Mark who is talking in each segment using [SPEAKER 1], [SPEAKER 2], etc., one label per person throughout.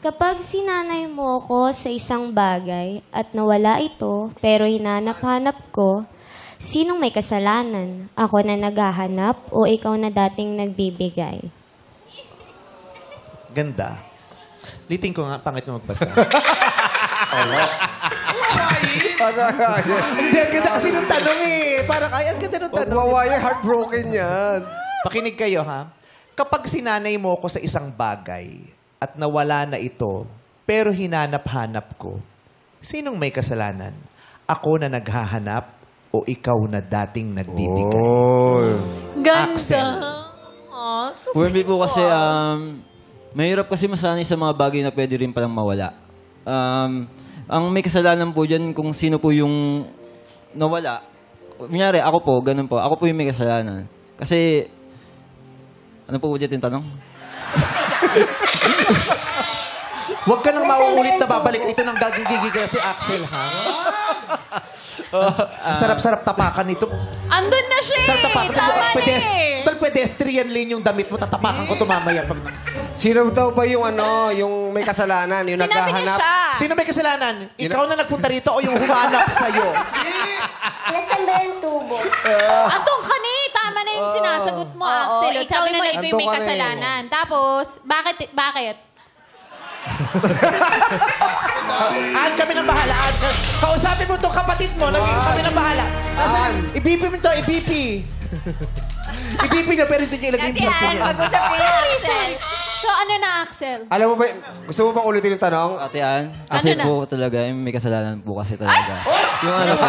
[SPEAKER 1] Kapag sinanay mo ko sa isang bagay at nawala ito, pero hinanap-hanap ko, sinong may kasalanan? Ako na naghahanap o ikaw na dating nagbibigay?
[SPEAKER 2] Ganda. Liting ko nga, pangit mo magbasa. Hindi, ang ganda kasi nung tanong eh. Parang, ay, ang ganda nung tanong.
[SPEAKER 3] Magwawaye, heartbroken yan.
[SPEAKER 2] Pakinig kayo, ha? Kapag sinanay mo ko sa isang bagay at nawala na ito, pero hinanap-hanap ko, sinong may kasalanan? Ako na naghahanap o ikaw na dating nagbibigay?
[SPEAKER 4] Ganda.
[SPEAKER 2] Axel.
[SPEAKER 4] Oh, super
[SPEAKER 5] For me po kasi, mahirap kasi masanay sa mga bagay na pwede rin palang mawala. Ang may kasalanan po dyan kung sino po yung nawala. Kunyari, ako po, ganun po. Ako po yung may kasalanan. Kasi, ano po ulit yung tanong?
[SPEAKER 2] Huwag ka nang mauulit na babalik. Ito nang gagigigil si Axel, ha? Sarap-sarap tapakan nito.
[SPEAKER 4] Andun na siya
[SPEAKER 2] Sarap tapakan.
[SPEAKER 4] Tama na
[SPEAKER 2] Total pedestrian lane yung damit mo. Tatapakan ko ito mamaya. Pag...
[SPEAKER 3] Sino daw ba yung yung may kasalanan? Yung
[SPEAKER 4] Sinabi niya
[SPEAKER 3] naghahanap?
[SPEAKER 4] siya.
[SPEAKER 2] Sino may kasalanan? Ikaw na nagpunta rito o yung humanap sa'yo?
[SPEAKER 1] Nasaan ba yung tubo?
[SPEAKER 4] Andun ka ni. Tama na yung sinasagot mo, Axel.
[SPEAKER 6] ikaw
[SPEAKER 4] Sabi
[SPEAKER 6] na
[SPEAKER 4] mo, ikaw yung may
[SPEAKER 3] Andun ka na eh.
[SPEAKER 4] kasalanan. Tapos, bakit?
[SPEAKER 2] Kami ng bahala. Kausapin mo itong kapatid mo. Naging kami ng bahala. Nasaan? I-BP mo ito. I-BP. I-BP niya, pero ito yung ilagay yung BP niya.
[SPEAKER 6] Mag-usap kayo, Axel.
[SPEAKER 4] So, ano na, Axel?
[SPEAKER 3] Alam mo ba, gusto mo bang ulitin yung tanong?
[SPEAKER 5] Ate Ann, kasi
[SPEAKER 4] Ano na?
[SPEAKER 5] po talaga, yung may kasalanan po kasi talaga. Yung ano po.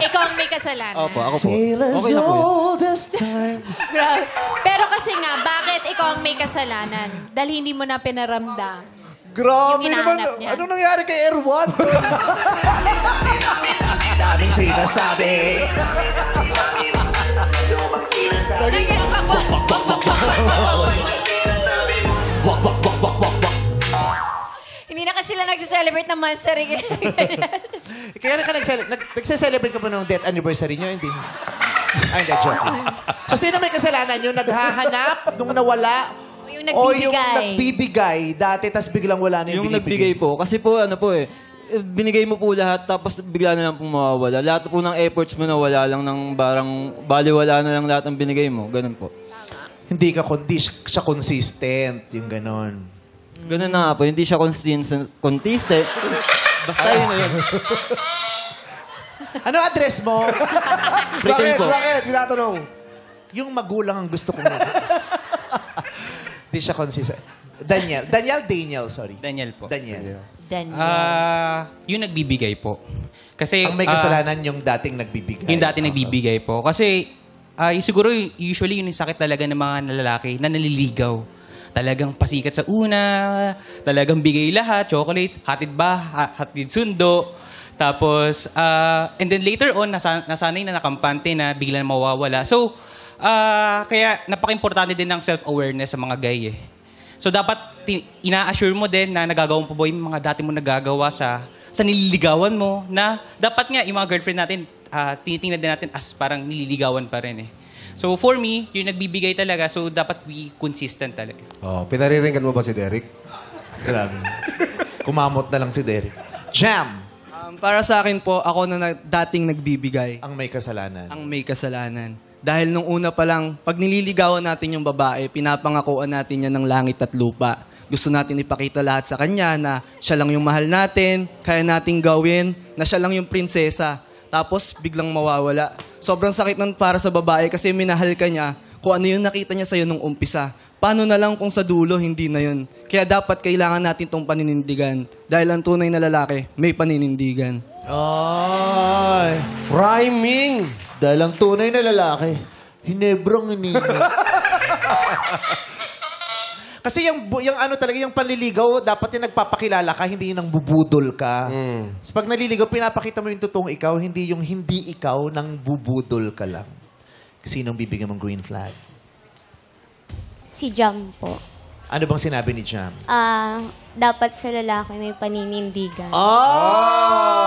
[SPEAKER 4] Ikaw ang may kasalanan.
[SPEAKER 5] Opo, ako po.
[SPEAKER 2] Tale as
[SPEAKER 5] Okay na po yun.
[SPEAKER 2] old as time.
[SPEAKER 4] Grabe. Pero kasi nga, bakit ikaw ang may kasalanan? Dahil hindi mo na pinaramdam.
[SPEAKER 2] Grabe
[SPEAKER 4] Yung
[SPEAKER 2] naman.
[SPEAKER 4] hinahanap niya.
[SPEAKER 2] Ano nangyari kay Erwan? Daming sinasabi.
[SPEAKER 6] Hindi na kasi sila nagsiselebrate ng monthsary.
[SPEAKER 2] Kaya nagse-celebrate ka ba ng death anniversary nyo? Hindi. Ay, hindi. Joke. So, sino may kasalanan? Yung naghahanap, nung nawala,
[SPEAKER 6] Yung
[SPEAKER 2] o yung
[SPEAKER 6] nagbibigay.
[SPEAKER 2] nagbibigay dati, tas biglang wala na yung
[SPEAKER 5] Yung nagbigay po. Kasi po, ano po binigay mo po lahat, tapos bigla na lang pong mawawala. Lahat po ng efforts mo na wala lang ng barang, baliwala na lang lahat ng binigay mo. Ganun po.
[SPEAKER 2] Hindi siya consistent. Yung ganon.
[SPEAKER 5] Ganun na nga po. Hindi siya consistent. Basta yun na yun.
[SPEAKER 2] Ano address mo?
[SPEAKER 5] Pretend po.
[SPEAKER 3] Bakit? Binatanong.
[SPEAKER 2] Yung magulang ang gusto kong Hindi siya consistent. Daniel, sorry.
[SPEAKER 7] Daniel po.
[SPEAKER 2] Daniel.
[SPEAKER 7] Yung nagbibigay po. Kasi
[SPEAKER 2] Ang may kasalanan yung dating nagbibigay.
[SPEAKER 7] yung dati nagbibigay po. Kasi siguro usually yun yung sakit talaga ng mga lalaki na naliligaw. Talagang pasikat sa una, talagang bigay lahat, chocolates, hatid ba, hatid sundo. Tapos, and then later on, nasanay na nakampante na bigla na mawawala. So, kaya napaka-importante din ng self-awareness sa mga guy eh. So, dapat ina-assure mo din na nagagawa mo pa ba yung mga dati mo nagagawa sa nililigawan mo na dapat nga yung mga girlfriend natin, tinitingnan din natin as parang nililigawan pa rin eh. So, for me, yung nagbibigay talaga, so dapat be consistent talaga.
[SPEAKER 3] Oh, pinariringgan mo ba si Derek?
[SPEAKER 2] Grabe. Kumamot na lang si Derek. Jam!
[SPEAKER 8] Para sa akin po, ako na dating nagbibigay
[SPEAKER 2] Ang may kasalanan.
[SPEAKER 8] ang may kasalanan. Dahil nung una pa lang, pag nililigawan natin yung babae, pinapangakuan natin yan ng langit at lupa. Gusto natin ipakita lahat sa kanya na siya lang yung mahal natin, kaya nating gawin, na siya lang yung prinsesa. Tapos biglang mawawala. Sobrang sakit nun para sa babae kasi minahal ka niya kung ano yung nakita niya sa'yo nung umpisa. Paano na lang kung sa dulo, hindi na yun. Kaya dapat kailangan natin tong paninindigan. Dahil ang tunay na lalaki, may paninindigan.
[SPEAKER 2] Ay!
[SPEAKER 3] Rhyming!
[SPEAKER 2] Dahil ang tunay na lalaki, hinebrang ninyo. Kasi yung ano talaga, yung panliligaw, dapat yung nagpapakilala ka, hindi yung nang bubudol ka. So pag naliligaw, pinapakita mo yung totoong ikaw, hindi yung hindi ikaw nang bubudol ka lang. Sinong bibigyan mong green flag?
[SPEAKER 1] Si Jam po.
[SPEAKER 2] Ano bang sinabi ni Jam?
[SPEAKER 1] Dapat sa lalaki may paninindigan.
[SPEAKER 2] Oh!